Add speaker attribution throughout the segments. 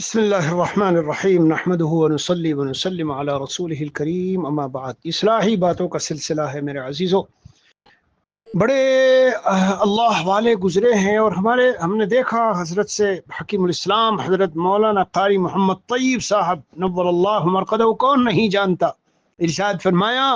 Speaker 1: بسم اللہ الرحمن الرحیم نحمدہ ونصلی ونسلم علی رسولہ الکریم اما بعد۔ اصلاحی باتوں کا سلسلہ ہے میرے عزیزو۔ بڑے اللہ والے گزرے ہیں اور ہم نے دیکھا حضرت سے حکیم الاسلام حضرت مولانا قاری محمد طیب صاحب نور اللہ مرقدہ کون نہیں جانتا۔ ارشاد فرمایا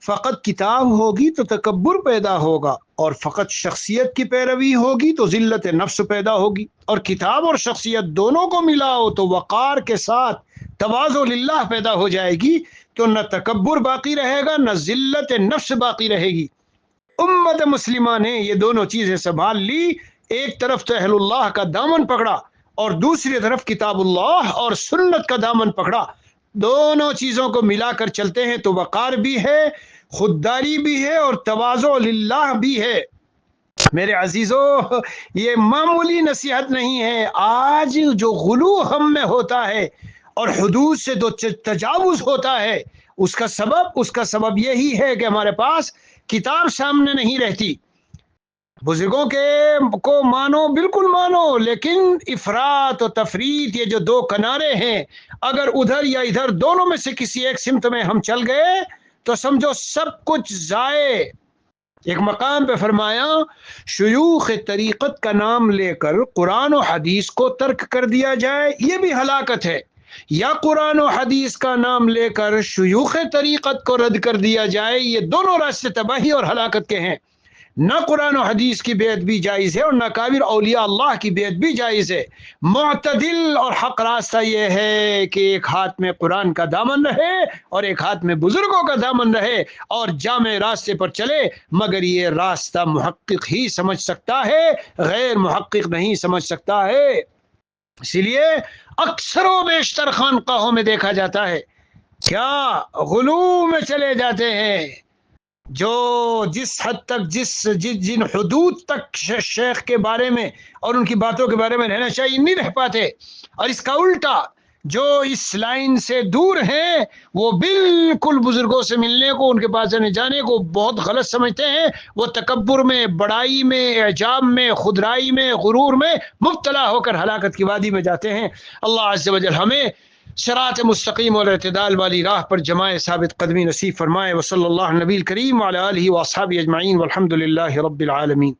Speaker 1: فقط کتاب ہوگی تو تکبر پیدا ہوگا، اور فقط شخصیت کی پیروی ہوگی تو ذلت نفس پیدا ہوگی، اور کتاب اور شخصیت دونوں کو ملاؤ تو وقار کے ساتھ تواضع للہ پیدا ہو جائے گی، تو نہ تکبر باقی رہے گا نہ ذلت نفس باقی رہے گی۔ امت مسلمہ نے یہ دونوں چیزیں سنبھال لی، ایک طرف تو اہل اللہ کا دامن پکڑا اور دوسری طرف کتاب اللہ اور سنت کا دامن پکڑا۔ دونوں چیزوں کو ملا کر چلتے ہیں تو وقار بھی ہے، خودداری بھی ہے، اور تواضع للہ بھی ہے۔ میرے عزیزو، یہ معمولی نصیحت نہیں ہے۔ آج جو غلو ہم میں ہوتا ہے اور حدود سے جو تجاوز ہوتا ہے، اس کا سبب یہی ہے کہ ہمارے پاس کتاب سامنے نہیں رہتی۔ بزرگوں کو مانو، بالکل مانو، لیکن افراط و تفریط، یہ جو دو کنارے ہیں، اگر ادھر یا ادھر دونوں میں سے کسی ایک سمت میں ہم چل گئے تو سمجھو سب کچھ ضائع۔ ایک مقام پہ فرمایا شیوخ طریقت کا نام لے کر قرآن و حدیث کو ترک کر دیا جائے، یہ بھی ہلاکت ہے، یا قرآن و حدیث کا نام لے کر شیوخ طریقت کو رد کر دیا جائے، یہ دونوں راستے تباہی اور ہلاکت کے ہیں۔ نہ قرآن و حدیث کی بیعت بھی جائز ہے اور نہ کابر اولیاء اللہ کی بیعت بھی جائز ہے۔ معتدل اور حق راستہ یہ ہے کہ ایک ہاتھ میں قرآن کا دامن رہے اور ایک ہاتھ میں بزرگوں کا دامن رہے اور جامع راستے پر چلے، مگر یہ راستہ محقق ہی سمجھ سکتا ہے، غیر محقق نہیں سمجھ سکتا ہے۔ اسی لیے اکثر و بیشتر خانقاہوں میں دیکھا جاتا ہے کیا غلو میں چلے جاتے ہیں، جو جس حد تک جن حدود تک شیخ کے بارے میں اور ان کی باتوں کے بارے میں رہنا چاہیے نہیں رہ پاتے، اور اس کا الٹا جو اس لائن سے دور ہیں وہ بالکل بزرگوں سے ملنے کو، ان کے پاس جانے کو بہت غلط سمجھتے ہیں۔ وہ تکبر میں، بڑائی میں، اعجاب میں، خودرائی میں، غرور میں مبتلا ہو کر ہلاکت کی وادی میں جاتے ہیں۔ اللہ عز و جل ہمیں صراط مستقیم اور اعتدال والی راہ پر جمائے ثابت قدمی نصیب فرمائے۔ وصلی اللہ نبی کریم وعلی آلہ واصحابہ اجمعین والحمد للہ رب العالمین۔